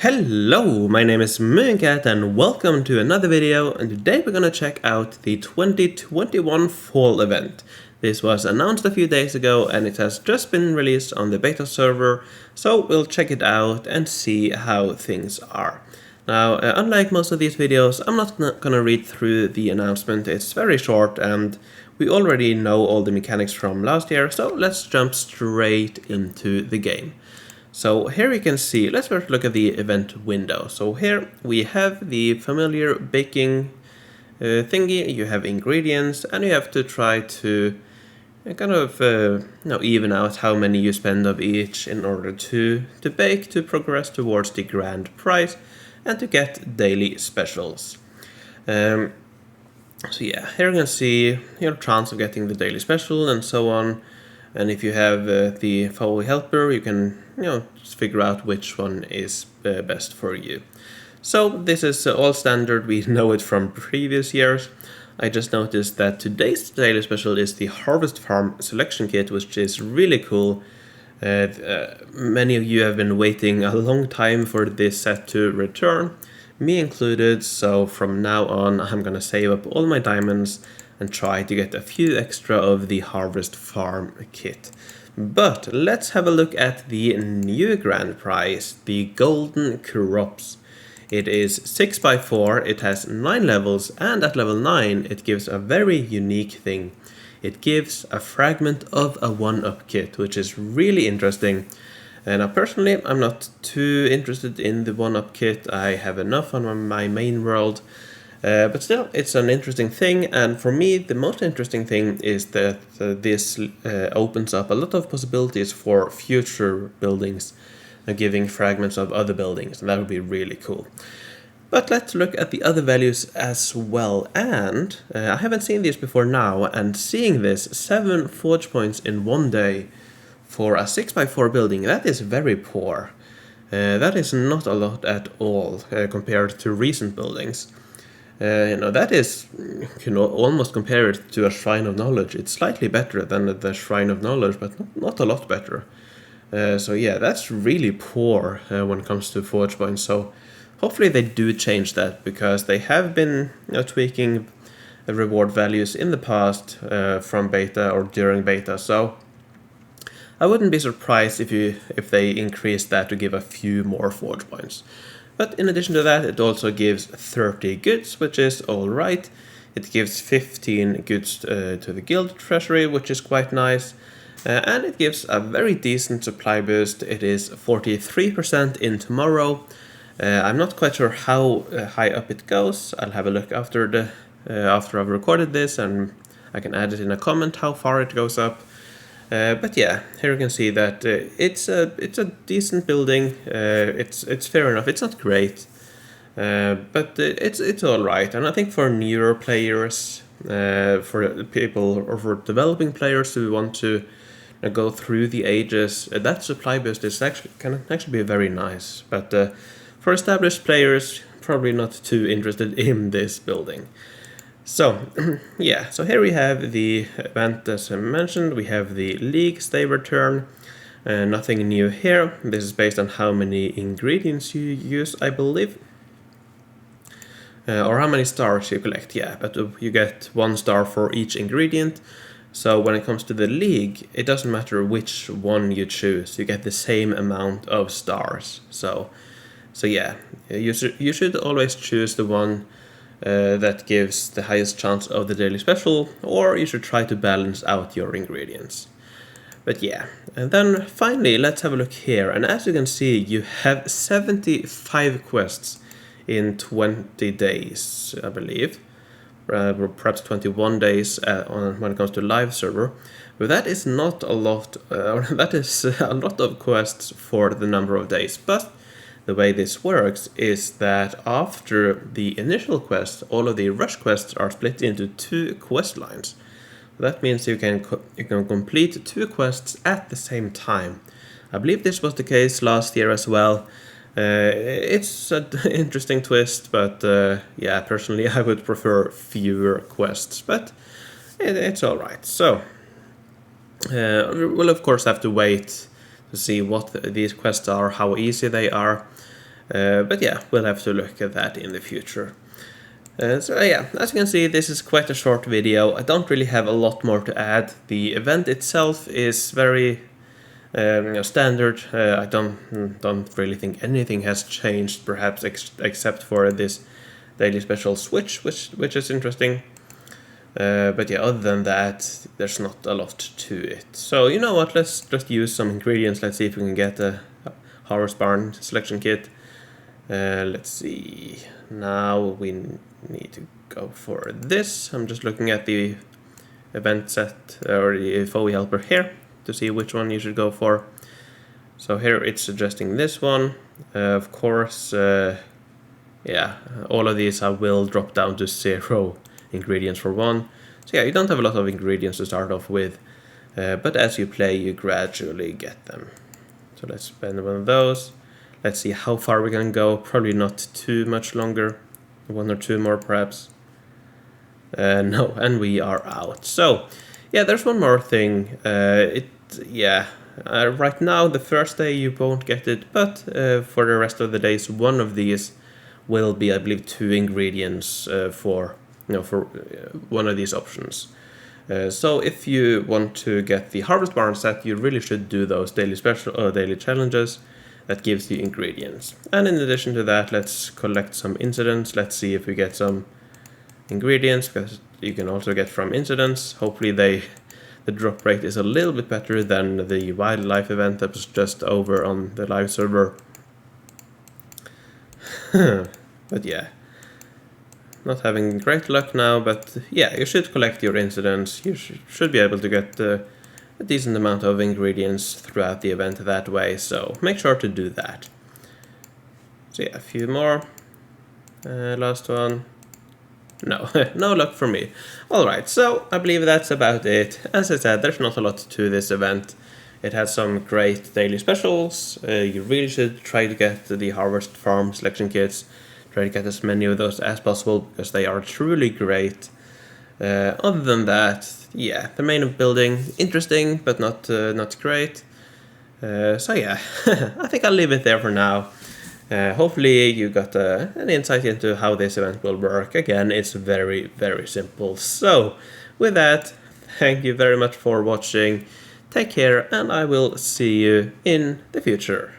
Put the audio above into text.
Hello, my name is Mooncat and welcome to another video, and today we're gonna check out the 2021 fall event. This was announced a few days ago and it has just been released on the beta server, so we'll check it out and see how things are. Now, unlike most of these videos, I'm not gonna read through the announcement. It's very short and we already know all the mechanics from last year, so let's jump straight into the game. So here you can see, let's first look at the event window. So here we have the familiar baking thingy, you have ingredients, and you have to try to kind of even out how many you spend of each in order to bake, to progress towards the grand prize, and to get daily specials. So yeah, here you can see your chance of getting the daily special and so on. And if you have the follow helper, you can just figure out which one is best for you. So this is all standard. We know it from previous years. I just noticed that today's daily special is the Harvest Farm Selection Kit, which is really cool. Many of you have been waiting a long time for this set to return, me included. So from now on, I'm gonna save up all my diamonds and try to get a few extra of the Harvest Farm kit. But let's have a look at the new grand prize, the Golden Crops. It is 6x4, it has 9 levels, and at level 9 it gives a very unique thing. It gives a fragment of a 1-up kit, which is really interesting. And personally, I'm not too interested in the 1-up kit. I have enough on my main world. But still, it's an interesting thing, and for me, the most interesting thing is that this opens up a lot of possibilities for future buildings, giving fragments of other buildings, and that would be really cool. But let's look at the other values as well, and I haven't seen these before now, and seeing this 7 forge points in one day for a 6x4 building, that is very poor. That is not a lot at all compared to recent buildings. That is, almost compared to a Shrine of Knowledge. It's slightly better than the Shrine of Knowledge, but not a lot better. So yeah, that's really poor when it comes to forge points. So hopefully they do change that, because they have been tweaking the reward values in the past from beta or during beta. So I wouldn't be surprised if they increase that to give a few more forge points. But in addition to that, it also gives 30 goods, which is alright. It gives 15 goods to the guild treasury, which is quite nice. And it gives a very decent supply boost. It is 43% in tomorrow. I'm not quite sure how high up it goes. I'll have a look after I've recorded this, and I can add it in a comment how far it goes up. But yeah, here you can see that it's a decent building. It's fair enough. It's not great, but it's all right. And I think for newer players, for people or for developing players who want to go through the ages, that supply boost is can actually be very nice. But for established players, probably not too interested in this building. So, yeah, so here we have the event as I mentioned. We have the leagues, they return. Nothing new here. This is based on how many ingredients you use, I believe. Or how many stars you collect, yeah, but you get 1 star for each ingredient. So when it comes to the league, it doesn't matter which one you choose. You get the same amount of stars. So yeah, you should always choose the one that gives the highest chance of the daily special, or you should try to balance out your ingredients. But yeah, and then finally let's have a look here, and as you can see, you have 75 quests in 20 days, I believe, or perhaps 21 days when it comes to live server. But that is not a lot, that is a lot of quests for the number of days. But the way this works is that after the initial quest, all of the rush quests are split into 2 quest lines. That means you can complete 2 quests at the same time. I believe this was the case last year as well. It's an interesting twist, but yeah, personally I would prefer fewer quests, but it's alright. So we'll of course have to wait to see what these quests are, how easy they are. But yeah, we'll have to look at that in the future. So yeah, as you can see, this is quite a short video. I don't really have a lot more to add. The event itself is very standard. I don't really think anything has changed, perhaps except for this daily special switch, which is interesting. But yeah, other than that, there's not a lot to it. So you know what? Let's just use some ingredients. Let's see if we can get a Harvest Barn selection kit. Let's see. Now we need to go for this. I'm just looking at the event set or the FOE helper here to see which one you should go for. So here it's suggesting this one. Of course, yeah, all of these will drop down to 0 ingredients for one. So yeah, you don't have a lot of ingredients to start off with, but as you play, you gradually get them. So let's spend one of those. Let's see how far we can go. Probably not too much longer. 1 or 2 more perhaps. No, and we are out. So yeah, there's one more thing. Right now the first day you won't get it, but for the rest of the days, one of these will be, I believe, 2 ingredients for one of these options. So if you want to get the Harvest Barn set, you really should do those daily daily challenges. That gives you ingredients. And in addition to that, let's collect some incidents. Let's see if we get some ingredients, because you can also get from incidents. Hopefully the drop rate is a little bit better than the wildlife event that was just over on the live server. But yeah, not having great luck now, but yeah, you should collect your incidents. You should be able to get a decent amount of ingredients throughout the event that way, so make sure to do that. So yeah, a few more. Last one. No, no luck for me. Alright, so I believe that's about it. As I said, there's not a lot to this event. It has some great daily specials. You really should try to get the Harvest Farm selection kits. Try to get as many of those as possible, because they are truly great. Other than that, yeah, the main building, interesting, but not great. So yeah, I think I'll leave it there for now. Hopefully you got an insight into how this event will work. Again, it's very, very simple. So, with that, thank you very much for watching. Take care, and I will see you in the future.